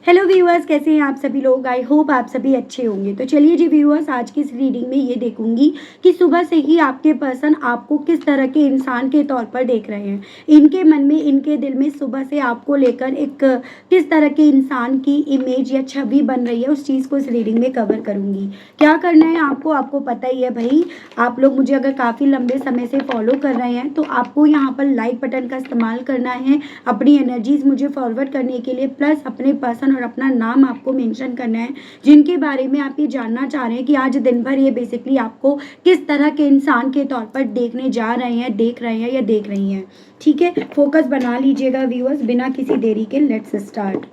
Hello viewers, कैसे हैं आप सभी लोग। आई होप आप सभी अच्छे होंगे। तो चलिए जी व्यूअर्स, आज की इस रीडिंग में ये देखूंगी कि सुबह से ही आपके पर्सन आपको किस तरह के इंसान के तौर पर देख रहे हैं। इनके मन में, इनके दिल में सुबह से आपको लेकर एक किस तरह के इंसान की इमेज या छवि बन रही है, उस चीज़ को इस रीडिंग में कवर करूंगी। क्या करना है आपको पता ही है भाई। आप लोग मुझे अगर काफ़ी लंबे समय से फॉलो कर रहे हैं तो आपको यहाँ पर लाइक बटन का इस्तेमाल करना है अपनी एनर्जीज मुझे फॉरवर्ड करने के लिए, प्लस अपने पर्सन और अपना नाम आपको मेंशन करना है जिनके बारे में आप ये जानना चाह रहे हैं कि आज दिन भर ये बेसिकली आपको किस तरह के इंसान के तौर पर देखने जा रहे हैं, देख रहे हैं या देख रही हैं। ठीक है, फोकस बना लीजिएगा व्यूअर्स, बिना किसी देरी के let's start.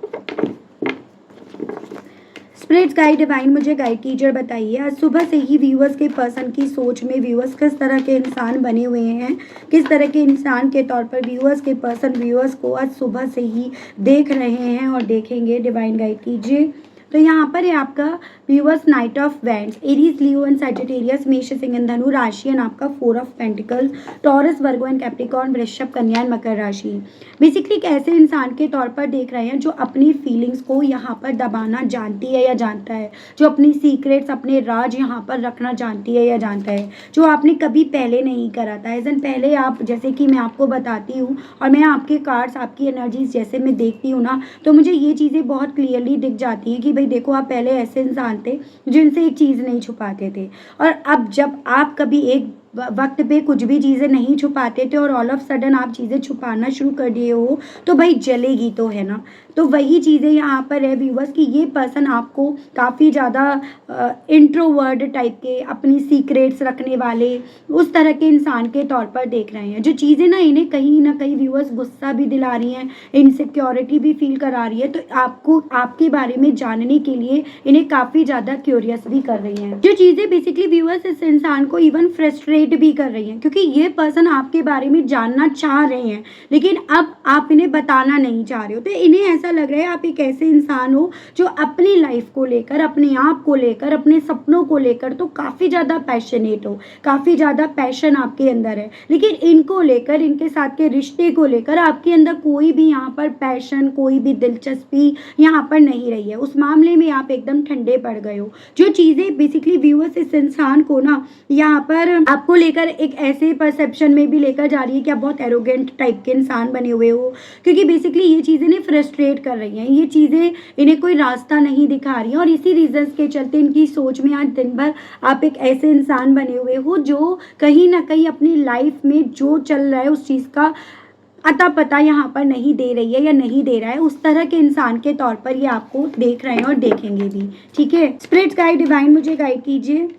Spirits guide divine मुझे गाइड कीजिए और बताइए आज सुबह से ही व्यूअर्स के पर्सन की सोच में व्यूअर्स किस तरह के इंसान बने हुए हैं, किस तरह के इंसान के तौर पर व्यूअर्स के पर्सन व्यूअर्स को आज सुबह से ही देख रहे हैं और देखेंगे। डिवाइन गाइड कीजिए। तो यहाँ पर है आपका viewers night of wands, Aries, Leo and Sagittarius, मेष, सिंह एंड धनु राशि एंड आपका 4 of pentacles, taurus, Virgo and Capricorn, वृषभ, कन्या एंड मकर राशि। बेसिकली एक ऐसे इंसान के तौर पर देख रहे हैं जो अपनी फीलिंग्स को यहाँ पर दबाना जानती है या जानता है, जो अपनी सीक्रेट्स, अपने राज यहाँ पर रखना जानती है या जानता है, जो आपने कभी पहले नहीं करा था। एज एन पहले आप, जैसे कि मैं आपको बताती हूँ और मैं आपके कार्ड्स, आपकी एनर्जीज जैसे मैं देखती हूँ ना, तो मुझे ये चीज़ें बहुत क्लियरली दिख जाती हैं कि भाई देखो, आप पहले ऐसे इंसान थे जिनसे एक चीज़ नहीं छुपाते थे, और अब जब आप कभी एक वक्त पे कुछ भी चीज़ें नहीं छुपाते थे और ऑल ऑफ सडन आप चीज़ें छुपाना शुरू कर दिए हो तो भाई जलेगी तो है ना। तो वही चीज़ें यहाँ पर है व्यूअर्स कि ये पर्सन आपको काफ़ी ज़्यादा इंट्रोवर्ड टाइप के, अपनी सीक्रेट्स रखने वाले, उस तरह के इंसान के तौर पर देख रहे हैं। जो चीज़ें इन्हें कहीं ना कहीं व्यूअर्स गुस्सा भी दिला रही हैं, इनसिक्योरिटी भी फील करा रही है, तो आपको आपके बारे में जानने के लिए इन्हें काफ़ी ज़्यादा क्यूरियस भी कर रही हैं। जो चीज़ें बेसिकली व्यूअर्स इस इंसान को इवन फ्रस्ट्रेट भी कर रही हैं, क्योंकि ये पर्सन आपके बारे में जानना चाह रहे हैं लेकिन अब आप इन्हें बताना नहीं चाह रहे हो। तो इन्हें ऐसा लग रहा है आप एक ऐसे इंसान हो जो अपनी लाइफ को लेकर, अपने आप को लेकर, अपने सपनों को लेकर तो काफ़ी ज़्यादा पैशनेट हो, काफ़ी ज़्यादा पैशन आपके अंदर है, लेकिन इनको लेकर, इनके साथ के रिश्ते को लेकर आपके अंदर कोई भी यहाँ पर पैशन, कोई भी दिलचस्पी यहाँ पर नहीं रही है। उस मामले में आप एकदम ठंडे पड़ गए हो। जो चीज़ें बेसिकली व्यूअर्स इस इंसान को ना यहाँ पर आपको लेकर एक ऐसे परसेप्शन में भी लेकर जा रही है कि आप बहुत एरोगेंट टाइप के इंसान बने हुए हो, क्योंकि बेसिकली ये चीज़ें इन्हें फ्रस्ट्रेट कर रही हैं, ये चीज़ें इन्हें कोई रास्ता नहीं दिखा रही हैं, और इसी रीजंस के चलते इनकी सोच में आज दिन भर आप एक ऐसे इंसान बने हुए हो जो कहीं ना कहीं अपनी लाइफ में जो चल रहा है उस चीज़ का अता पता यहाँ पर नहीं दे रही है या नहीं दे रहा है। उस तरह के इंसान के तौर पर ये आपको देख रहे हैं और देखेंगे भी। ठीक है, स्पिरिट्स गाइड डिवाइन मुझे गाइड कीजिए।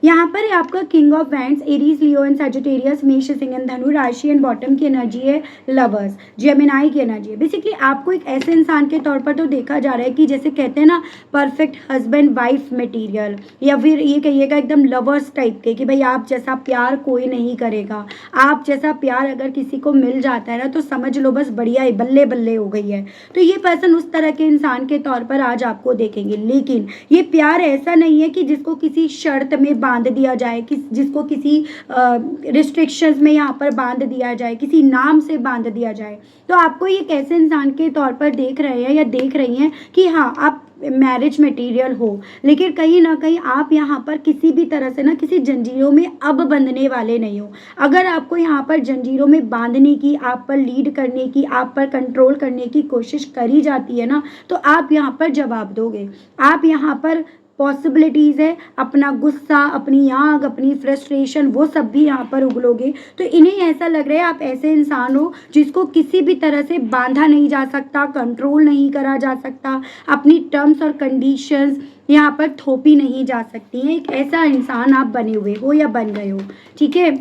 यहाँ पर है आपका king of wands, Aries, Leo and Sagittarius, मेष, सिंह एंड धनु राशि एंड बॉटम की एनर्जी है लवर्स, जेमिनाई की एनर्जी है। बेसिकली आपको एक ऐसे इंसान के तौर पर तो देखा जा रहा है कि जैसे कहते हैं ना परफेक्ट हस्बैंड वाइफ मटेरियल, या फिर ये कहिएगा एकदम लवर्स टाइप के कि भाई आप जैसा प्यार कोई नहीं करेगा। आप जैसा प्यार अगर किसी को मिल जाता है ना तो समझ लो बस बढ़िया है, बल्ले बल्ले हो गई है। तो ये पर्सन उस तरह के इंसान के तौर पर आज आपको देखेंगे, लेकिन ये प्यार ऐसा नहीं है कि जिसको किसी शर्त में बांध दिया जाए, जिसको किसी रिस्ट्रिक्शंस में यहाँ पर बांध दिया जाए, किसी नाम से बांध दिया जाए। तो आपको ये कैसे इंसान के तौर पर देख रहे हैं या देख रही हैं कि हाँ आप मैरिज मटेरियल हो, लेकिन कहीं ना कहीं आप यहाँ पर किसी भी तरह से ना किसी जंजीरों में अब बंधने वाले नहीं हो। अगर आपको यहाँ पर जंजीरों में बांधने की, आप पर लीड करने की, आप पर कंट्रोल करने की कोशिश करी जाती है ना, तो आप यहाँ पर जवाब दोगे। आप यहाँ पर पॉसिबिलिटीज़ है, अपना गुस्सा, अपनी आग, अपनी फ्रस्ट्रेशन, वो सब भी यहाँ पर उगलोगे। तो इन्हें ऐसा लग रहा है आप ऐसे इंसान हो जिसको किसी भी तरह से बांधा नहीं जा सकता, कंट्रोल नहीं करा जा सकता, अपनी टर्म्स और कंडीशंस यहाँ पर थोपी नहीं जा सकती हैं। एक ऐसा इंसान आप बने हुए हो या बन गए हो। ठीक है,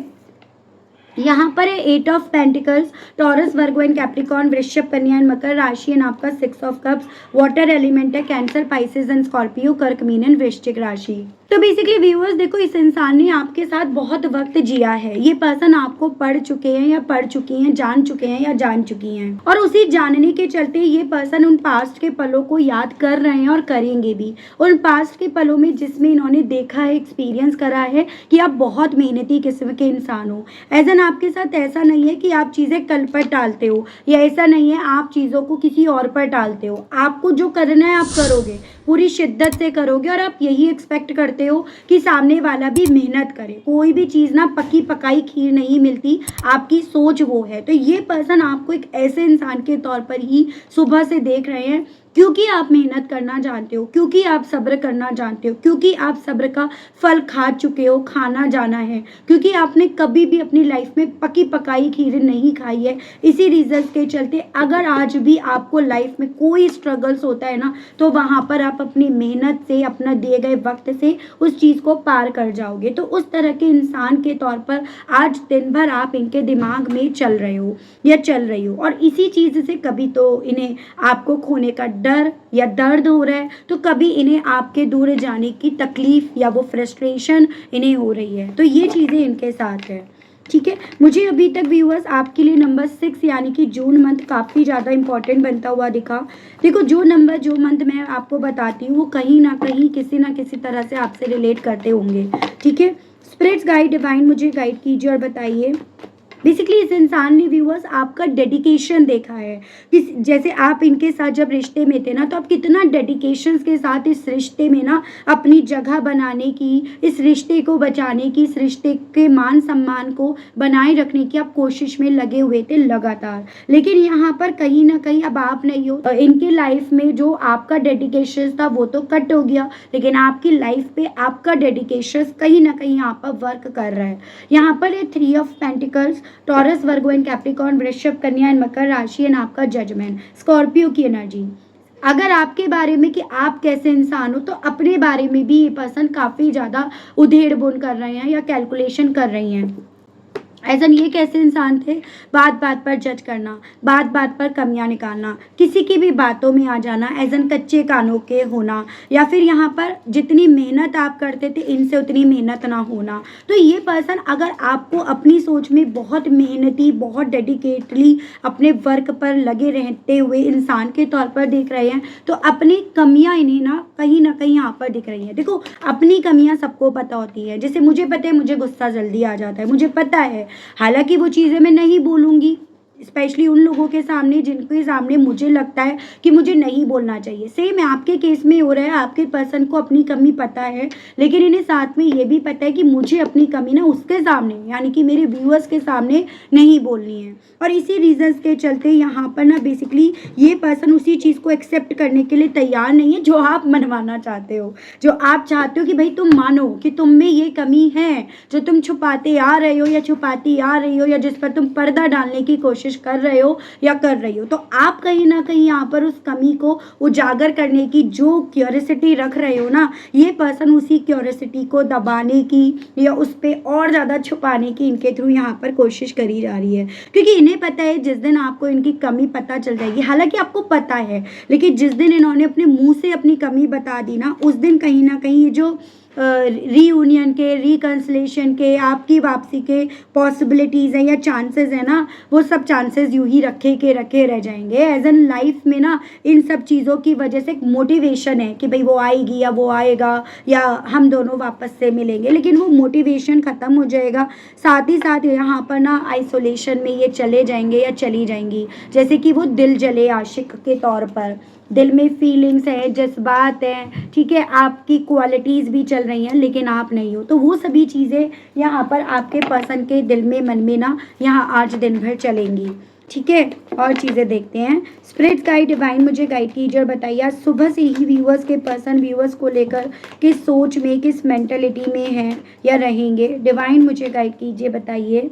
यहाँ पर है 8 of pentacles, taurus, Virgo and Capricorn, वृषभ, कन्या एंड मकर राशि एंड आपका 6 ऑफ कप्स, वाटर एलिमेंट है कैंसर, पाइसेस एंड स्कॉर्पियो, कर्क, मीन एंड वृश्चिक राशि। तो बेसिकली व्यूअर्स देखो, इस इंसान ने आपके साथ बहुत वक्त जिया है। ये पर्सन आपको पढ़ चुके हैं या पढ़ चुकी हैं, जान चुके हैं या जान चुकी हैं, और उसी जानने के चलते ये पर्सन उन पास्ट के पलों को याद कर रहे हैं और करेंगे भी। उन पास्ट के पलों में जिसमें इन्होंने देखा है, एक्सपीरियंस करा है कि आप बहुत मेहनती किस्म के इंसान हो। ऐसा आपके साथ ऐसा नहीं है कि आप चीज़ें कल पर टालते हो, या ऐसा नहीं है आप चीज़ों को किसी और पर टालते हो। आपको जो करना है आप करोगे, पूरी शिद्दत से करोगे, और आप यही एक्सपेक्ट करते हो कि सामने वाला भी मेहनत करे। कोई भी चीज़ ना पकी पकाई खीर नहीं मिलती, आपकी सोच वो है। तो ये पर्सन आपको एक ऐसे इंसान के तौर पर ही सुबह से देख रहे हैं, क्योंकि आप मेहनत करना जानते हो, क्योंकि आप सब्र करना जानते हो, क्योंकि आप सब्र का फल खा चुके हो, खाना जाना है, क्योंकि आपने कभी भी अपनी लाइफ में पकी पकाई खीर नहीं खाई है। इसी रीजन के चलते अगर आज भी आपको लाइफ में कोई स्ट्रगल्स होता है ना, तो वहाँ पर आप अपनी मेहनत से, अपना दिए गए वक्त से उस चीज़ को पार कर जाओगे। तो उस तरह के इंसान के तौर पर आज दिन भर आप इनके दिमाग में चल रहे हो या चल रही हो, और इसी चीज़ से कभी तो इन्हें आपको खोने का डर या दर्द हो रहा है, तो कभी इन्हें आपके दूर जाने की तकलीफ या वो फ्रस्ट्रेशन इन्हें हो रही है। तो ये चीज़ें इनके साथ है। ठीक है, मुझे अभी तक व्यूअर्स आपके लिए नंबर 6 यानी कि जून मंथ काफ़ी ज़्यादा इंपॉर्टेंट बनता हुआ दिखा। देखो, जो मंथ मैं आपको बताती हूँ वो कहीं ना कहीं किसी ना किसी तरह से आपसे रिलेट करते होंगे। ठीक है, स्पिरिट्स गाइड डिवाइन मुझे गाइड कीजिए और बताइए। बेसिकली इस इंसान ने व्यूअर्स आपका डेडिकेशन देखा है कि जैसे आप इनके साथ जब रिश्ते में थे ना, तो आप कितना डेडिकेशन के साथ इस रिश्ते में ना अपनी जगह बनाने की, इस रिश्ते को बचाने की, इस रिश्ते के मान सम्मान को बनाए रखने की आप कोशिश में लगे हुए थे लगातार। लेकिन यहाँ पर कहीं ना कहीं अब आप नहीं हो। इनके लाइफ में जो आपका डेडिकेशन था वो तो कट हो गया, लेकिन आपकी लाइफ पे आपका डेडिकेशन कहीं ना कहीं यहाँ पर वर्क कर रहा है। यहाँ पर ये 3 of pentacles, taurus, Virgo and Capricorn, वृषभ, कन्या एंड मकर राशि एंड आपका जजमेंट, स्कॉर्पियो की एनर्जी। अगर आपके बारे में कि आप कैसे इंसान हो, तो अपने बारे में भी ये पर्सन काफ़ी ज़्यादा उधेड़ बुन कर रहे हैं या कैलकुलेशन कर रही हैं। ऐसा ये कैसे इंसान थे, बात बात पर जज करना, बात बात पर कमियां निकालना, किसी की भी बातों में आ जाना, एजन कच्चे कानों के होना, या फिर यहाँ पर जितनी मेहनत आप करते थे इनसे उतनी मेहनत ना होना। तो ये पर्सन अगर आपको अपनी सोच में बहुत मेहनती, बहुत डेडिकेटली अपने वर्क पर लगे रहते हुए इंसान के तौर पर देख रहे हैं, तो अपनी कमियां इन्हें ना कहीं यहाँ पर दिख रही हैं। देखो, अपनी कमियां सबको पता होती है। जैसे मुझे पता है मुझे गुस्सा जल्दी आ जाता है, मुझे पता है, हालांकि वो चीज़ें मैं नहीं बोलूँगी, स्पेशली उन लोगों के सामने जिनके सामने मुझे लगता है कि मुझे नहीं बोलना चाहिए। सेम आपके केस में हो रहा है, आपके पर्सन को अपनी कमी पता है, लेकिन इन्हें साथ में ये भी पता है कि मुझे अपनी कमी ना उसके सामने, यानी कि मेरे व्यूअर्स के सामने नहीं बोलनी है। और इसी रीजंस के चलते यहाँ पर ना बेसिकली ये पर्सन उसी चीज़ को एक्सेप्ट करने के लिए तैयार नहीं है जो आप मनवाना चाहते हो, जो आप चाहते हो कि भाई तुम मानो कि तुम में ये कमी है जो तुम छुपाते आ रहे हो या छुपाती आ रही हो, या जिस पर तुम पर्दा डालने की कोशिश कर रहे हो या कर रही हो। तो आप कहीं ना कहीं यहाँ पर उस कमी को उजागर करने की जो क्यूरियोसिटी रख रहे हो ना, ये पर्सन उसी क्यूरियोसिटी को दबाने की या उस पर और ज़्यादा छुपाने की इनके थ्रू यहाँ पर कोशिश करी जा रही है। क्योंकि इन्हें पता है जिस दिन आपको इनकी कमी पता चल जाएगी, हालांकि आपको पता है, लेकिन जिस दिन इन्होंने अपने मुंह से अपनी कमी बता दी ना, उस दिन कहीं ना कहीं ये जो रीयूनियन के, रिकन्सिलेशन के, आपकी वापसी के पॉसिबिलिटीज़ हैं या चांसेस हैं ना, वो सब चांसेस यूं ही रखे रह जाएंगे। एज एन लाइफ में ना इन सब चीज़ों की वजह से एक मोटिवेशन है कि भाई वो आएगी या वो आएगा या हम दोनों वापस से मिलेंगे, लेकिन वो मोटिवेशन ख़त्म हो जाएगा। साथ ही साथ यहाँ पर ना आइसोलेशन में ये चले जाएंगे या चली जाएंगी, जैसे कि वो दिल जले आशिक के तौर पर, दिल में फीलिंग्स है, जज्बात हैं, ठीक है, आपकी क्वालिटीज़ भी चल रही हैं, लेकिन आप नहीं हो। तो वो सभी चीज़ें यहाँ पर आपके पर्सन के दिल में, मन में ना यहाँ आज दिन भर चलेंगी। ठीक है, और चीज़ें देखते हैं। स्पिरिट गाइड डिवाइन मुझे गाइड कीजिए और बताइए आज सुबह से ही व्यूअर्स के पर्सन व्यूअर्स को लेकर किस सोच में, किस मेंटलिटी में हैं या रहेंगे। डिवाइन मुझे गाइड कीजिए, बताइए।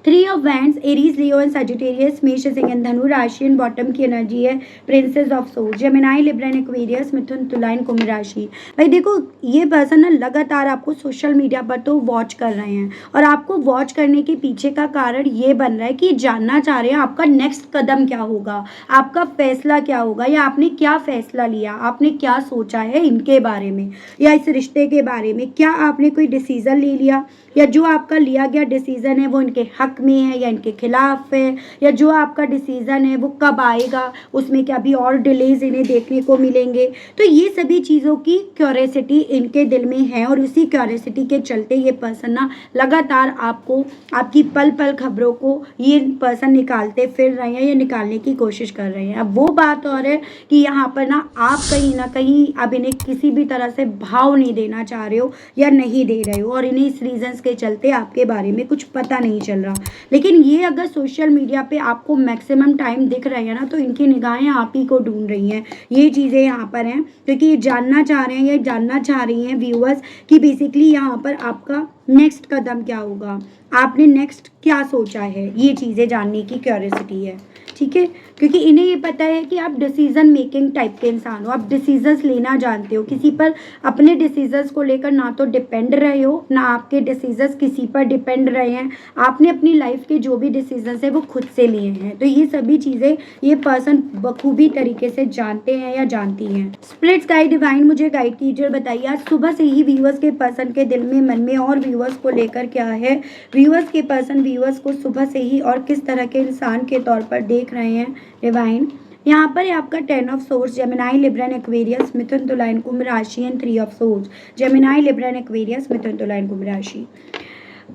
Three of wands, Aries, Leo and Sagittarius, मेष, सिंह एंड धनु राशि एंड बॉटम की एनर्जी है princess of swords, Gemini, Libra and Aquarius, मिथुन, तुला एंड कुंभ राशि। भाई देखो, ये पर्सन ना लगातार आपको सोशल मीडिया पर तो वॉच कर रहे हैं, और आपको वॉच करने के पीछे का कारण ये बन रहा है कि जानना चाह रहे हैं आपका नेक्स्ट कदम क्या होगा, आपका फैसला क्या होगा, या आपने क्या फैसला लिया, आपने क्या सोचा है इनके बारे में या इस रिश्ते के बारे में, क्या आपने कोई डिसीजन ले लिया, या जो आपका लिया गया डिसीजन है वो इनके हक में है या इनके खिलाफ है, या जो आपका डिसीजन है वो कब आएगा, उसमें क्या भी और डिलेज इन्हें देखने को मिलेंगे। तो ये सभी चीज़ों की क्यूरियोसिटी इनके दिल में है, और उसी क्यूरियोसिटी के चलते ये पर्सन ना लगातार आपको, आपकी पल पल खबरों को ये पर्सन निकालते फिर रहे हैं या निकालने की कोशिश कर रहे हैं। अब वो बात और है कि यहाँ पर ना आप कहीं ना कहीं अब इन्हें किसी भी तरह से भाव नहीं देना चाह रहे हो या नहीं दे रहे हो, और इन्हें इस रीजंस के चलते आपके बारे में कुछ पता नहीं चल रहा। लेकिन ये अगर सोशल मीडिया पे आपको मैक्सिमम टाइम दिख रहे हैं ना, तो इनकी निगाहें आप ही को ढूंढ रही हैं। ये चीज़ें यहाँ पर हैं क्योंकि ये जानना चाह रहे हैं या जानना चाह रही हैं व्यूअर्स कि बेसिकली यहाँ पर आपका नेक्स्ट कदम क्या होगा, आपने नेक्स्ट क्या सोचा है, ये चीज़ें जानने की क्यूरियोसिटी है। ठीक है, क्योंकि इन्हें ये पता है कि आप डिसीजन मेकिंग टाइप के इंसान हो, आप डिसीजंस लेना जानते हो, किसी पर अपने डिसीजंस को लेकर ना तो डिपेंड रहे हो, ना आपके डिसीजंस किसी पर डिपेंड रहे हैं, आपने अपनी लाइफ के जो भी डिसीजंस है वो खुद से लिए हैं। तो ये सभी चीज़ें ये पर्सन बखूबी तरीके से जानते हैं या जानती हैं। स्प्लिट्स गाइड डिवाइन मुझे गाइड कीजिए और बताइए आज सुबह से ही व्यूअर्स के पर्सन के दिल में, मन में और व्यूअर्स को लेकर क्या है। व्यूअर्स के पर्सन व्यूअर्स को सुबह से ही और किस तरह के इंसान के तौर पर देख रहे हैं डिवाइन। यहाँ पर है आपका 10 of swords, Gemini, Libra and Aquarius, मिथुन, तुला एंड कुंभ राशि and 3 of swords, Gemini, Libra and Aquarius, मिथुन, तुला एंड कुंभ राशि।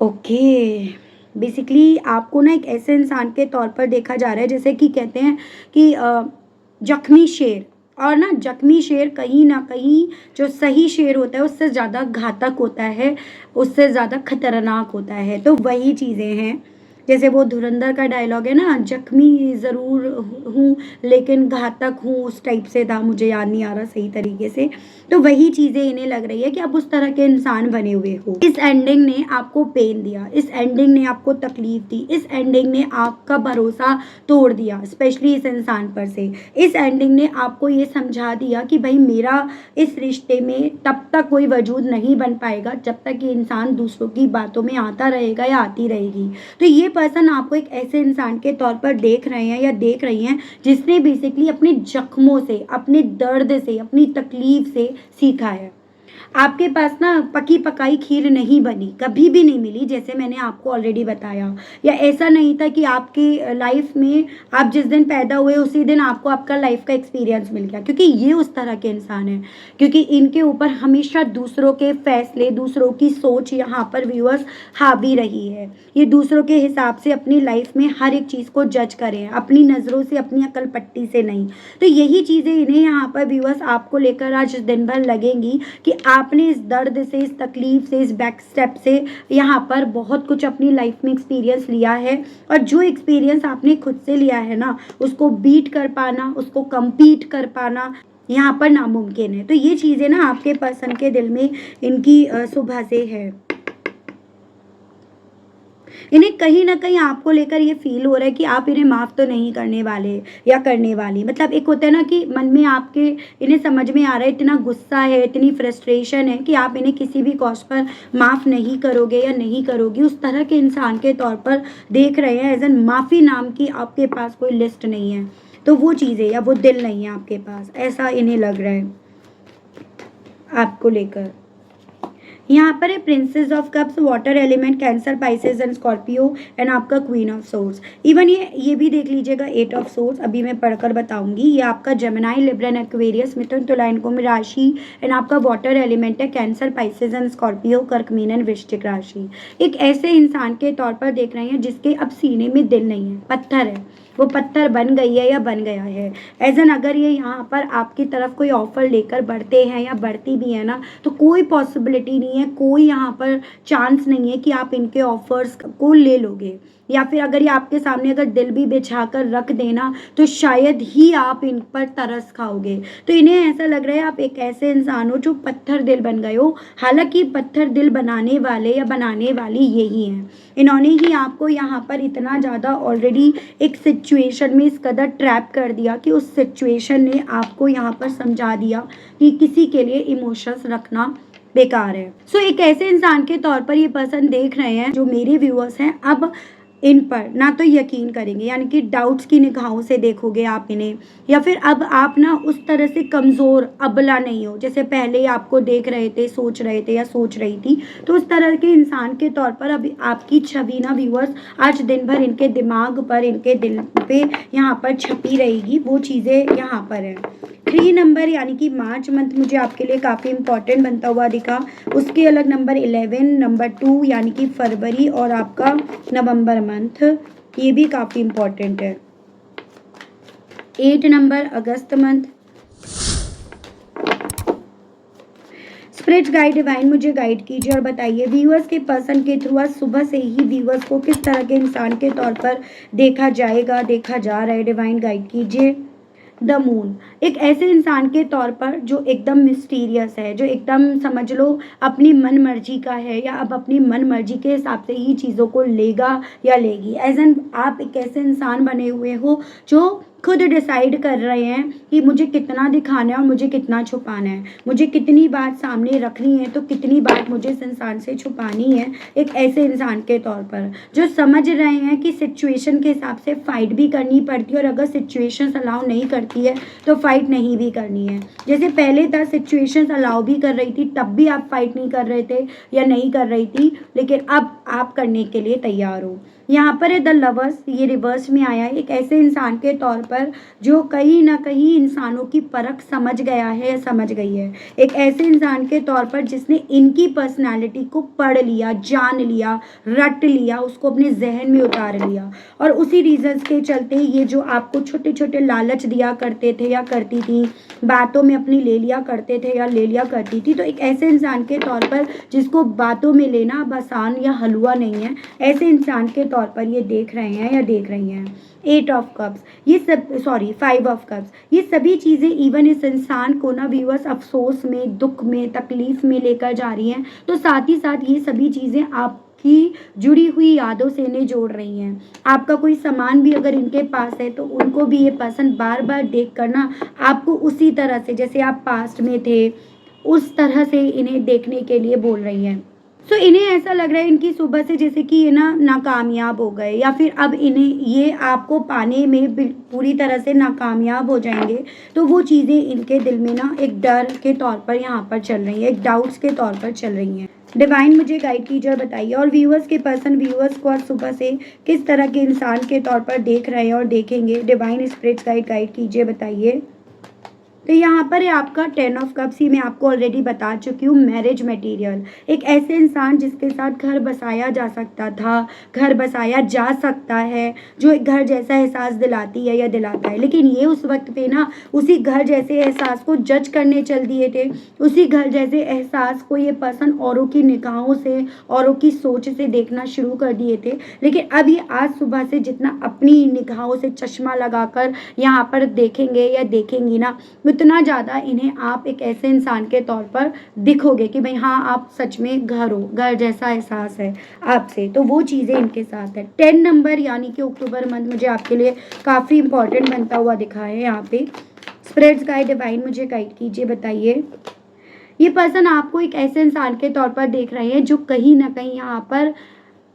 ओके, बेसिकली आपको ना एक ऐसे इंसान के तौर पर देखा जा रहा है जैसे कि कहते हैं कि जख्मी शेर, और ना जख्मी शेर कहीं ना कहीं जो सही शेर होता है उससे ज़्यादा घातक होता है, उससे ज़्यादा खतरनाक होता है। तो वही चीज़ें हैं, जैसे वो धुरंधर का डायलॉग है ना, जख्मी ज़रूर हूँ लेकिन घातक हूँ, उस टाइप से था, मुझे याद नहीं आ रहा सही तरीके से। तो वही चीज़ें इन्हें लग रही है कि आप उस तरह के इंसान बने हुए हो। इस एंडिंग ने आपको पेन दिया, इस एंडिंग ने आपको तकलीफ दी, इस एंडिंग ने आपका भरोसा तोड़ दिया, स्पेशली इस इंसान पर से। इस एंडिंग ने आपको ये समझा दिया कि भाई मेरा इस रिश्ते में तब तक कोई वजूद नहीं बन पाएगा जब तक ये इंसान दूसरों की बातों में आता रहेगा या आती रहेगी। तो ये पर्सन आपको एक ऐसे इंसान के तौर पर देख रहे हैं या देख रही हैं जिसने बेसिकली अपने जख्मों से, अपने दर्द से, अपनी तकलीफ से सीखा है। आपके पास ना पकी पकाई खीर नहीं बनी, कभी भी नहीं मिली, जैसे मैंने आपको ऑलरेडी बताया। या ऐसा नहीं था कि आपकी लाइफ में आप जिस दिन पैदा हुए उसी दिन आपको आपका लाइफ का एक्सपीरियंस मिल गया, क्योंकि ये उस तरह के इंसान हैं। क्योंकि इनके ऊपर हमेशा दूसरों के फैसले, दूसरों की सोच यहाँ पर व्यूअर्स हावी रही है। ये दूसरों के हिसाब से अपनी लाइफ में हर एक चीज़ को जज करें, अपनी नज़रों से, अपनी अकल पट्टी से नहीं। तो यही चीज़ें इन्हें यहाँ पर व्यूअर्स आपको लेकर आज दिन भर लगेंगी कि आपने इस दर्द से, इस तकलीफ से, इस बैक स्टेप से यहाँ पर बहुत कुछ अपनी लाइफ में एक्सपीरियंस लिया है, और जो एक्सपीरियंस आपने खुद से लिया है ना, उसको बीट कर पाना, उसको कम्पीट कर पाना यहाँ पर नामुमकिन है। तो ये चीज़ें ना आपके पर्सन के दिल में इनकी सुबह से है। इन्हें कहीं ना कहीं आपको लेकर ये फील हो रहा है कि आप इन्हें माफ़ तो नहीं करने वाले या करने वाली। मतलब एक होता है ना कि मन में आपके इन्हें समझ में आ रहा है, इतना गुस्सा है, इतनी फ्रस्ट्रेशन है कि आप इन्हें किसी भी कॉस्ट पर माफ़ नहीं करोगे या नहीं करोगी। उस तरह के इंसान के तौर पर देख रहे हैं, एज एन माफ़ी नाम की आपके पास कोई लिस्ट नहीं है, तो वो चीज़ें या वो दिल नहीं है आपके पास, ऐसा इन्हें लग रहा है आपको लेकर। यहाँ पर है princess of cups, water element, cancer, Pisces and Scorpio, and आपका क्वीन ऑफ सोर्स। इवन ये भी देख लीजिएगा 8 ऑफ सोर्स, अभी मैं पढ़कर बताऊंगी। ये आपका जेमिनाई, लिब्रा एंड एक्वेरियस, मिथुन, तुला एंड कुंभ राशि, एंड आपका वाटर एलिमेंट है कैंसर, पाइसेस एंड स्कॉर्पियो, कर्क, मीन एंड वृश्चिक राशि। एक ऐसे इंसान के तौर पर देख रहे हैं जिसके अब सीने में दिल नहीं है, पत्थर है, वो पत्थर बन गई है या बन गया है। एज एन अगर ये यहाँ पर आपकी तरफ कोई ऑफर लेकर बढ़ते हैं या बढ़ती भी है ना, तो कोई पॉसिबिलिटी नहीं है, कोई यहाँ पर चांस नहीं है कि आप इनके ऑफर्स को ले लोगे। या फिर अगर ये आपके सामने अगर दिल भी बिछा कर रख देना तो शायद ही आप इन पर तरस खाओगे। तो इन्हें ऐसा लग रहा है आप एक ऐसे इंसान हो जो पत्थर दिल बन गए हो, हालांकि पत्थर दिल बनाने वाले या बनाने वाली यही हैं। इन्होंने ही आपको यहाँ पर इतना ज़्यादा ऑलरेडी एक सिचुएशन में इस कदर ट्रैप कर दिया कि उस सिचुएशन ने आपको यहाँ पर समझा दिया कि किसी के लिए इमोशंस रखना बेकार है। सो एक ऐसे इंसान के तौर पर ये पर्सन देख रहे हैं, जो मेरे व्यूअर्स हैं, अब इन पर ना तो यकीन करेंगे, यानी कि डाउट्स की निगाहों से देखोगे आप इन्हें, या फिर अब आप ना उस तरह से कमज़ोर अबला नहीं हो जैसे पहले आपको देख रहे थे, सोच रहे थे या सोच रही थी। तो उस तरह के इंसान के तौर पर अभी आपकी छवि ना व्यूअर्स आज दिन भर इनके दिमाग पर, इनके दिल पे यहाँ पर छपी रहेगी। वो चीज़ें यहाँ पर हैं। 3 नंबर यानी कि मार्च मंथ मुझे आपके लिए काफ़ी इंपॉर्टेंट बनता हुआ दिखा। उसके अलग नंबर 11, नंबर 2 यानी कि फरवरी, और आपका नवंबर मंथ, ये भी काफ़ी इंपॉर्टेंट है। 8 नंबर अगस्त मंथ। स्पिरिट गाइड डिवाइन मुझे गाइड कीजिए और बताइए व्यूअर्स के पर्सन के थ्रू आज सुबह से ही व्यूअर्स को किस तरह के इंसान के तौर पर देखा जाएगा, देखा जा रहा है। डिवाइन गाइड कीजिए। द मून एक ऐसे इंसान के तौर पर जो एकदम मिस्टीरियस है, जो एकदम समझ लो अपनी मन मर्जी का है, या अब अपनी मन मर्जी के हिसाब से ही चीज़ों को लेगा या लेगी। एज एन आप एक ऐसे इंसान बने हुए हो जो खुद डिसाइड कर रहे हैं कि मुझे कितना दिखाना है और मुझे कितना छुपाना है, मुझे कितनी बात सामने रखनी है तो कितनी बात मुझे इस इंसान से छुपानी है। एक ऐसे इंसान के तौर पर जो समझ रहे हैं कि सिचुएशन के हिसाब से फ़ाइट भी करनी पड़ती है, और अगर सिचुएशन अलाउ नहीं करती है तो फाइट नहीं भी करनी है। जैसे पहले था सिचुएशन अलाउ भी कर रही थी तब भी आप फाइट नहीं कर रहे थे या नहीं कर रही थी, लेकिन अब आप करने के लिए तैयार हो। यहाँ पर है द लवर्स, ये रिवर्स में आया है। एक ऐसे इंसान के तौर पर जो कहीं ना कहीं इंसानों की परख समझ गया है या समझ गई है। एक ऐसे इंसान के तौर पर जिसने इनकी पर्सनालिटी को पढ़ लिया, जान लिया, रट लिया, उसको अपने जहन में उतार लिया, और उसी रीजंस के चलते ये जो आपको छोटे छोटे लालच दिया करते थे या करती थी, बातों में अपनी ले लिया करते थे या ले लिया करती थी। तो एक ऐसे इंसान के तौर पर जिसको बातों में लेना अब आसान या हलवा नहीं है, ऐसे इंसान के तौर पर ये देख रहे हैं या देख रही हैं। 8 ऑफ कप्स, ये सब 5 ऑफ कप्स, ये सभी चीज़ें इवन इस इंसान को ना व्यूअर्स अफसोस में, दुख में, तकलीफ में लेकर जा रही हैं। तो साथ ही साथ ये सभी चीज़ें आपकी जुड़ी हुई यादों से इन्हें जोड़ रही हैं। आपका कोई सामान भी अगर इनके पास है तो उनको भी ये पर्सन बार बार देख कर ना आपको उसी तरह से जैसे आप पास्ट में थे उस तरह से इन्हें देखने के लिए बोल रही हैं। सो इन्हें ऐसा लग रहा है इनकी सुबह से जैसे कि ये ना नाकामयाब हो गए, या फिर अब इन्हें ये आपको पाने में पूरी तरह से नाकामयाब हो जाएंगे। तो वो चीज़ें इनके दिल में ना एक डर के तौर पर यहाँ पर चल रही है, एक डाउट्स के तौर पर चल रही हैं। डिवाइन मुझे गाइड कीजिए और बताइए, और व्यूअर्स के पर्सन व्यूअर्स को आज सुबह से किस तरह के इंसान के तौर पर देख रहे हैं और देखेंगे। डिवाइन स्पिरिट्स गाइड कीजिए, बताइए। तो यहाँ पर है आपका 10 ऑफ कप्स, ही मैं आपको ऑलरेडी बता चुकी हूँ, मैरिज मटेरियल। एक ऐसे इंसान जिसके साथ घर बसाया जा सकता था, घर बसाया जा सकता है, जो एक घर जैसा एहसास दिलाती है या दिलाता है, लेकिन ये उस वक्त पे ना उसी घर जैसे एहसास को जज करने चल दिए थे। उसी घर जैसे एहसास को ये पर्सन औरों की निगाहों से, औरों की सोच से देखना शुरू कर दिए थे। लेकिन अब ये आज सुबह से जितना अपनी निगाहों से चश्मा लगाकर यहाँ पर देखेंगे या देखेंगी ना, उतना ज़्यादा इन्हें आप एक ऐसे इंसान के तौर पर दिखोगे कि भाई हाँ आप सच में घर हो, घर जैसा एहसास है आपसे। तो वो चीज़ें इनके साथ है। 10 नंबर यानी कि अक्टूबर मंथ मुझे आपके लिए काफ़ी इंपॉर्टेंट बनता हुआ दिखा है। यहाँ पे स्पिरिट्स गाइड डिवाइन मुझे गाइड कीजिए, बताइए। ये पर्सन आपको एक ऐसे इंसान के तौर पर देख रहे हैं जो कहीं ना कहीं यहाँ पर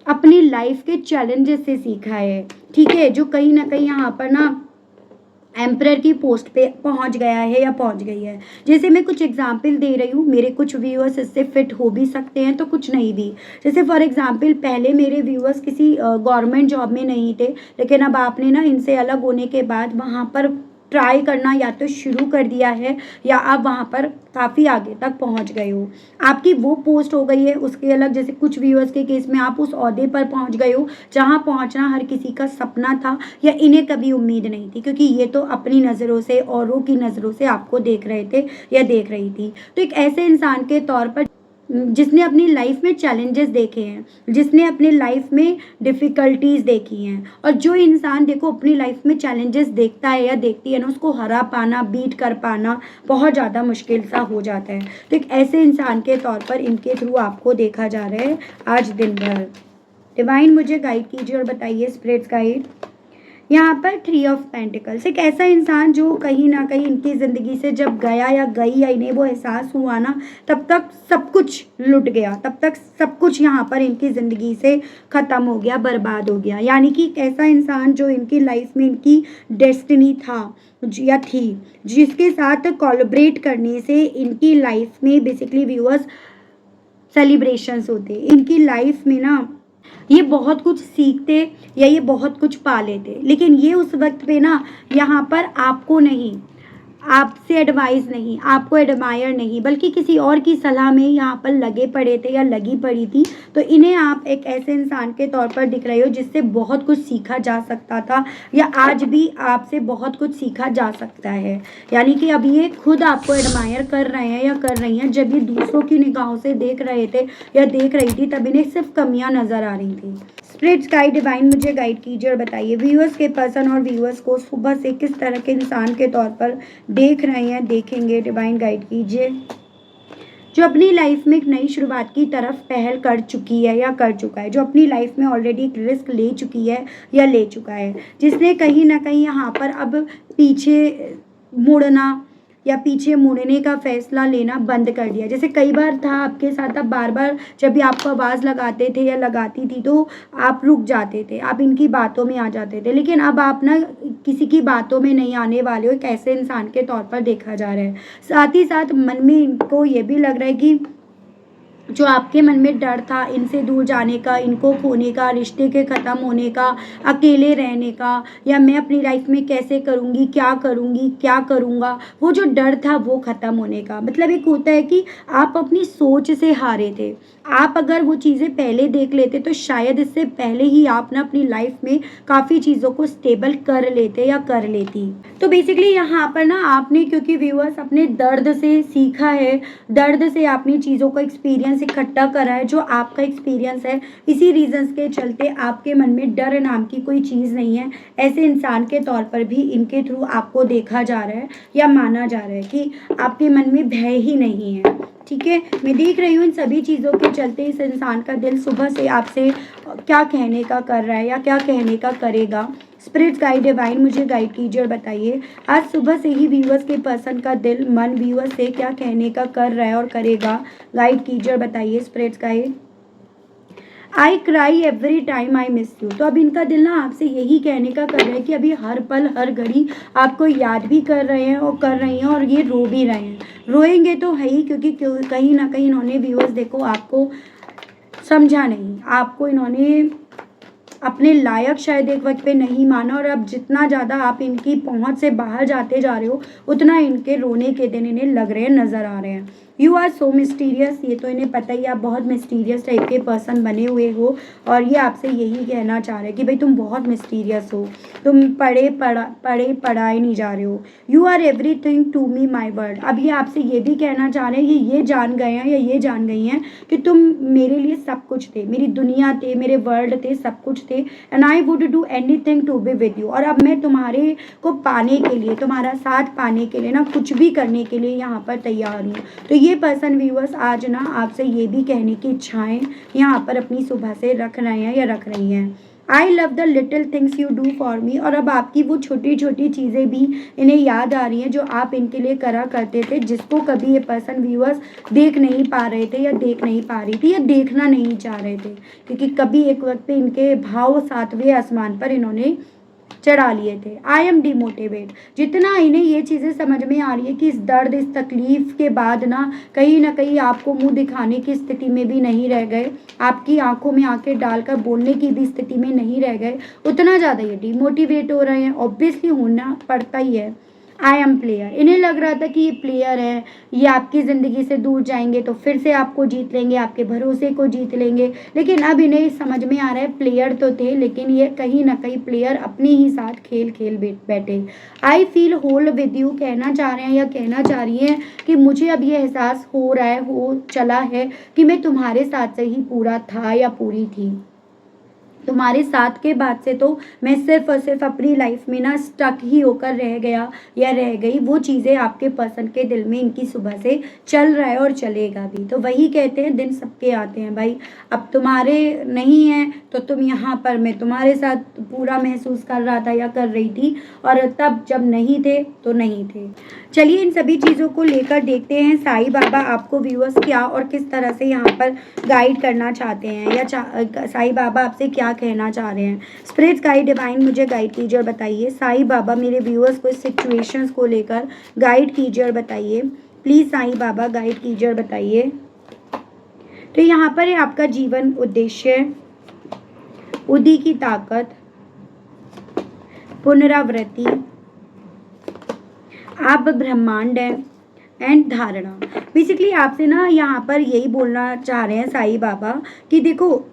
अपनी लाइफ के चैलेंजेस से सीखा है, ठीक है, जो कहीं ना कहीं यहाँ पर ना एम्परर की पोस्ट पे पहुंच गया है या पहुंच गई है। जैसे मैं कुछ एग्जाम्पल दे रही हूँ, मेरे कुछ व्यूअर्स इससे फिट हो भी सकते हैं तो कुछ नहीं भी। जैसे फॉर एग्जाम्पल पहले मेरे व्यूअर्स किसी गवर्नमेंट जॉब में नहीं थे, लेकिन अब आपने ना इनसे अलग होने के बाद वहाँ पर ट्राई करना या तो शुरू कर दिया है या आप वहाँ पर काफ़ी आगे तक पहुँच गए हो, आपकी वो पोस्ट हो गई है। उसके अलग जैसे कुछ व्यूअर्स के केस में आप उस ओहदे पर पहुँच गए हो जहाँ पहुँचना हर किसी का सपना था या इन्हें कभी उम्मीद नहीं थी, क्योंकि ये तो अपनी नज़रों से, औरों की नज़रों से आपको देख रहे थे या देख रही थी। तो एक ऐसे इंसान के तौर पर जिसने अपनी लाइफ में चैलेंजेस देखे हैं, जिसने अपनी लाइफ में डिफ़िकल्टीज़ देखी हैं। और जो इंसान देखो अपनी लाइफ में चैलेंजेस देखता है या देखती है ना, उसको हरा पाना, बीट कर पाना बहुत ज़्यादा मुश्किल सा हो जाता है। तो एक ऐसे इंसान के तौर पर इनके थ्रू आपको देखा जा रहा है आज दिन भर। डिवाइन मुझे गाइड कीजिए और बताइए स्पिरिट्स गाइड। यहाँ पर 3 ऑफ पेंटिकल्स, एक ऐसा इंसान जो कहीं ना कहीं इनकी ज़िंदगी से जब गया या गई या इन्हें वो एहसास हुआ ना, तब तक सब कुछ लुट गया, तब तक सब कुछ यहाँ पर इनकी ज़िंदगी से ख़त्म हो गया, बर्बाद हो गया। यानी कि एक ऐसा इंसान जो इनकी लाइफ में इनकी डेस्टिनी था या थी, जिसके साथ कोलैबोरेट करने से इनकी लाइफ में बेसिकली व्यूअर्स सेलिब्रेशंस होते, इनकी लाइफ में ना ये बहुत कुछ सीखते या ये बहुत कुछ पा लेते। लेकिन ये उस वक्त पे ना यहाँ पर आपको नहीं, आपसे एडवाइस नहीं, आपको एडमायर नहीं, बल्कि किसी और की सलाह में यहाँ पर लगे पड़े थे या लगी पड़ी थी। तो इन्हें आप एक ऐसे इंसान के तौर पर दिख रहे हो जिससे बहुत कुछ सीखा जा सकता था या आज भी आपसे बहुत कुछ सीखा जा सकता है। यानी कि अब ये खुद आपको एडमायर कर रहे हैं या कर रही हैं। जब ये दूसरों की निगाहों से देख रहे थे या देख रही थी, तब इन्हें सिर्फ कमियां नज़र आ रही थी। स्पिरिट्स गाइड डिवाइन मुझे गाइड कीजिए और बताइए व्यूअर्स के पर्सन और व्यूअर्स को सुबह से किस तरह के इंसान के तौर पर देख रहे हैं, देखेंगे। डिवाइन गाइड कीजिए। जो अपनी लाइफ में एक नई शुरुआत की तरफ पहल कर चुकी है या कर चुका है, जो अपनी लाइफ में ऑलरेडी एक रिस्क ले चुकी है या ले चुका है, जिसने कहीं ना कहीं यहाँ पर अब पीछे मुड़ना या पीछे मुड़ने का फैसला लेना बंद कर दिया। जैसे कई बार था आपके साथ, आप बार बार जब भी आपको आवाज़ लगाते थे या लगाती थी तो आप रुक जाते थे, आप इनकी बातों में आ जाते थे। लेकिन अब आप ना किसी की बातों में नहीं आने वाले हो, एक ऐसे इंसान के तौर पर देखा जा रहा है। साथ ही साथ मन में इनको ये भी लग रहा है कि जो आपके मन में डर था इनसे दूर जाने का, इनको खोने का, रिश्ते के ख़त्म होने का, अकेले रहने का, या मैं अपनी लाइफ में कैसे करूँगी, क्या करूँगी, क्या करूँगा, वो जो डर था वो ख़त्म होने का। मतलब एक होता है कि आप अपनी सोच से हारे थे। आप अगर वो चीज़ें पहले देख लेते तो शायद इससे पहले ही आप ना अपनी लाइफ में काफ़ी चीज़ों को स्टेबल कर लेते या कर लेती। तो बेसिकली यहाँ पर ना आपने, क्योंकि व्यूअर्स अपने दर्द से सीखा है, दर्द से आपने चीज़ों का एक्सपीरियंस इकट्ठा करा है, जो आपका एक्सपीरियंस है, इसी रीजंस के चलते आपके मन में डर नाम की कोई चीज़ नहीं है। ऐसे इंसान के तौर पर भी इनके थ्रू आपको देखा जा रहा है या माना जा रहा है कि आपके मन में भय ही नहीं है। ठीक है, मैं देख रही हूँ इन सभी चीज़ों के चलते इस इंसान का दिल सुबह से आपसे क्या कहने का कर रहा है या क्या कहने का करेगा। स्पिरिट्स गाइड डिवाइन मुझे गाइड कीजिए और बताइए आज सुबह से ही व्यूअर्स के पर्सन का दिल मन व्यूअर्स से क्या कहने का कर रहा है और करेगा। गाइड कीजिए और बताइए spirits guide. I cry every time I miss you. तो अब इनका दिल ना आपसे यही कहने का कर रहा है कि अभी हर पल हर घड़ी आपको याद भी कर रहे हैं और कर रही हैं और ये रो भी रहे हैं। रोएंगे तो है ही, क्योंकि कहीं ना कहीं इन्होंने व्यूअर्स देखो आपको समझा नहीं, आपको इन्होंने अपने लायक शायद एक वक्त पे नहीं माना, और अब जितना ज़्यादा आप इनकी पहुंच से बाहर जाते जा रहे हो उतना इनके रोने के दिन इन्हें लग रहे हैं, नज़र आ रहे हैं। यू आर सो मिस्टीरियस, ये तो इन्हें पता ही, आप बहुत मिस्टीरियस टाइप के पर्सन बने हुए हो और ये आपसे यही कहना चाह रहे हैं कि भाई तुम बहुत मिस्टीरियस हो, तुम पढ़ाए नहीं जा रहे हो। You are everything to me my world. अब ये आपसे ये भी कहना चाह रहे हैं, ये जान गए हैं या ये जान गई हैं कि तुम मेरे लिए सब कुछ थे, मेरी दुनिया थे, मेरे वर्ल्ड थे, सब कुछ थे, and I would do anything to be with you. और अब मैं तुम्हारे को पाने के लिए, तुम्हारा साथ पाने के लिए ना कुछ भी करने के लिए यहाँ पर तैयार हूँ। तो ये पर्सन व्यूअर्स आज ना आपसे ये भी कहने की इच्छाएं यहाँ पर अपनी सुबह से रख रहे हैं या रख रही हैं। I love the little things you do for me. और अब आपकी वो छोटी छोटी चीज़ें भी इन्हें याद आ रही हैं जो आप इनके लिए करा करते थे, जिसको कभी ये पर्सन व्यूअर्स देख नहीं पा रहे थे या देख नहीं पा रही थी या देखना नहीं चाह रहे थे, क्योंकि कभी एक वक्त पे इनके भाव 7वें आसमान पर इन्होंने चढ़ा लिए थे। I am demotivate. जितना इन्हें ये चीज़ें समझ में आ रही है कि इस दर्द, इस तकलीफ़ के बाद ना कहीं आपको मुंह दिखाने की स्थिति में भी नहीं रह गए, आपकी आंखों में आंखें डालकर बोलने की भी स्थिति में नहीं रह गए, उतना ज़्यादा ये डिमोटिवेट हो रहे हैं। ऑब्वियसली होना पड़ता ही है। I am player. इन्हें लग रहा था कि ये प्लेयर है, ये आपकी ज़िंदगी से दूर जाएंगे तो फिर से आपको जीत लेंगे, आपके भरोसे को जीत लेंगे, लेकिन अब इन्हें समझ में आ रहा है प्लेयर तो थे लेकिन ये कहीं ना कहीं प्लेयर अपने ही साथ खेल खेल बैठे। I feel whole with you कहना चाह रहे हैं या कहना चाह रही हैं कि मुझे अब ये एहसास हो रहा है, हो चला है कि मैं तुम्हारे साथ से ही पूरा था या पूरी थी। तुम्हारे साथ के बाद से तो मैं सिर्फ और सिर्फ अपनी लाइफ में ना स्टक ही होकर रह गया या रह गई। वो चीज़ें आपके पर्सन के दिल में इनकी सुबह से चल रहा है और चलेगा भी। तो वही कहते हैं दिन सबके आते हैं भाई। अब तुम्हारे नहीं है तो तुम यहाँ पर मैं तुम्हारे साथ पूरा महसूस कर रहा था या कर रही थी, और तब जब नहीं थे तो नहीं थे। चलिए इन सभी चीज़ों को लेकर देखते हैं साईं बाबा आपको व्यूअर्स क्या और किस तरह से यहाँ पर गाइड करना चाहते हैं या साईं बाबा आपसे क्या कहना चाह रहे हैं। स्पिरिट गाइड डिवाइन मुझे गाइड कीजिए और बताइए। साईं बाबा मेरे व्यूअर्स को इस सिचुएशंस को लेकर गाइड कीजिए और बताइए प्लीज़। साईं बाबा गाइड कीजिए और बताइए। तो यहाँ पर है आपका जीवन उद्देश्य, उदी की ताकत, पुनरावृत्ति, आप ब्रह्मांड है एंड धारणा। बेसिकली आपसे ना यहाँ पर यही बोलना चाह रहे हैं साईं बाबा कि देखो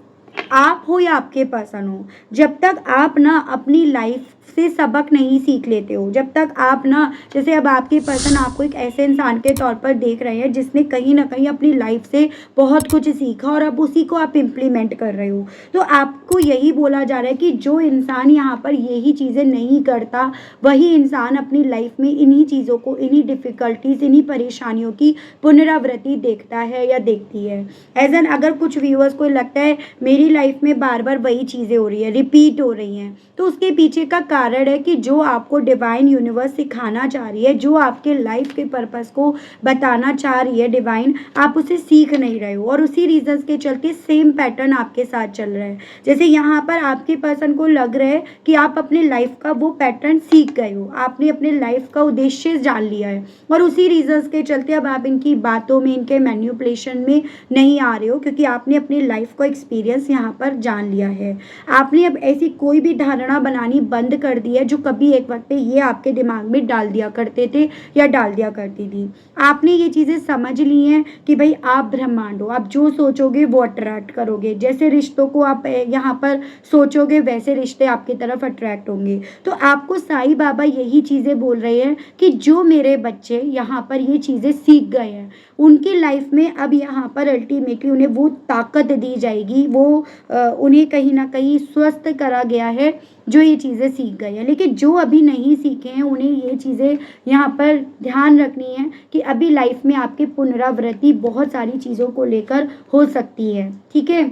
आप हो या आपके पर्सन हो, जब तक आप ना अपनी लाइफ से सबक नहीं सीख लेते हो, जब तक आप ना, जैसे अब आपके पर्सन आपको एक ऐसे इंसान के तौर पर देख रहे हैं जिसने कहीं ना कहीं अपनी लाइफ से बहुत कुछ सीखा और अब उसी को आप इम्प्लीमेंट कर रहे हो, तो आपको यही बोला जा रहा है कि जो इंसान यहाँ पर यही चीज़ें नहीं करता वही इंसान अपनी लाइफ में इन्हीं चीज़ों को, इन्हीं डिफ़िकल्टीज, इन्हीं परेशानियों की पुनरावृत्ति देखता है या देखती है। एज एन अगर कुछ व्यूअर्स को लगता है मेरी लाइफ में बार बार वही चीज़ें हो रही है, रिपीट हो रही हैं, तो उसके पीछे का कारण है कि जो आपको डिवाइन यूनिवर्स सिखाना चाह रही है, जो आपके लाइफ के पर्पस को बताना चाह रही है डिवाइन, आप उसे सीख नहीं रहे हो और उसी रीजंस के चलते सेम पैटर्न आपके साथ चल रहा है। जैसे यहाँ पर आपके पर्सन को लग रहा है कि आप अपने लाइफ का वो पैटर्न सीख गए हो, आपने अपने लाइफ का उद्देश्य जान लिया है और उसी रीजंस के चलते अब आप इनकी बातों में, इनके मैन्युपुलेशन में नहीं आ रहे हो, क्योंकि आपने अपनी लाइफ का एक्सपीरियंस यहाँ पर जान लिया है। आपने अब ऐसी कोई भी धारणा बनानी बंद कर दी है जो कभी एक वक्त पे ये आपके दिमाग में डाल दिया करते थे या डाल दिया करती थी। आपने ये चीज़ें समझ ली हैं कि भाई आप ब्रह्मांड हो, आप जो सोचोगे वो अट्रैक्ट करोगे, जैसे रिश्तों को आप यहाँ पर सोचोगे वैसे रिश्ते आपकी तरफ अट्रैक्ट होंगे। तो आपको साईं बाबा यही चीज़ें बोल रहे हैं कि जो मेरे बच्चे यहाँ पर ये चीज़ें सीख गए हैं उनकी लाइफ में अब यहाँ पर अल्टीमेटली उन्हें वो ताकत दी जाएगी, वो उन्हें कहीं ना कहीं स्वस्थ करा गया है जो ये चीज़ें सीख गए हैं। लेकिन जो अभी नहीं सीखे हैं उन्हें ये चीज़ें यहाँ पर ध्यान रखनी है कि अभी लाइफ में आपकी पुनरावृत्ति बहुत सारी चीज़ों को लेकर हो सकती है। ठीक है,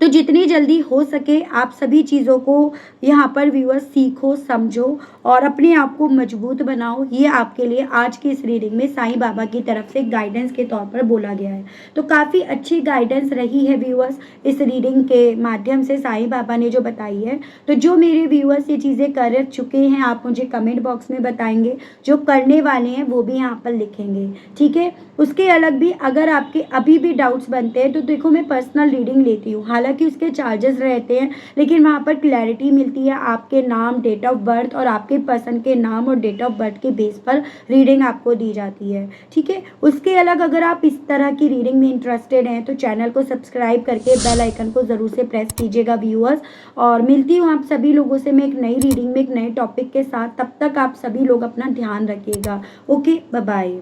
तो जितनी जल्दी हो सके आप सभी चीज़ों को यहाँ पर व्यूअर्स सीखो, समझो और अपने आप को मजबूत बनाओ। ये आपके लिए आज की इस रीडिंग में साईं बाबा की तरफ से गाइडेंस के तौर पर बोला गया है। तो काफ़ी अच्छी गाइडेंस रही है व्यूअर्स इस रीडिंग के माध्यम से साईं बाबा ने जो बताई है। तो जो मेरे व्यूअर्स ये चीज़ें कर चुके हैं आप मुझे कमेंट बॉक्स में बताएंगे, जो करने वाले हैं वो भी यहाँ पर लिखेंगे। ठीक है, उसके अलग भी अगर आपके अभी भी डाउट्स बनते हैं तो देखो मैं पर्सनल रीडिंग लेती हूँ, हालांकि उसके चार्जेस रहते हैं लेकिन वहाँ पर क्लैरिटी मिलती है। आपके नाम, डेट ऑफ बर्थ और आपके पर्सन के नाम और डेट ऑफ बर्थ के बेस पर रीडिंग आपको दी जाती है। ठीक है, उसके अलग अगर आप इस तरह की रीडिंग में इंटरेस्टेड हैं तो चैनल को सब्सक्राइब करके बेल आइकन को ज़रूर से प्रेस कीजिएगा व्यूअर्स। और मिलती हूँ आप सभी लोगों से मैं एक नई रीडिंग में एक नए टॉपिक के साथ। तब तक आप सभी लोग अपना ध्यान रखिएगा। Okay, bye bye.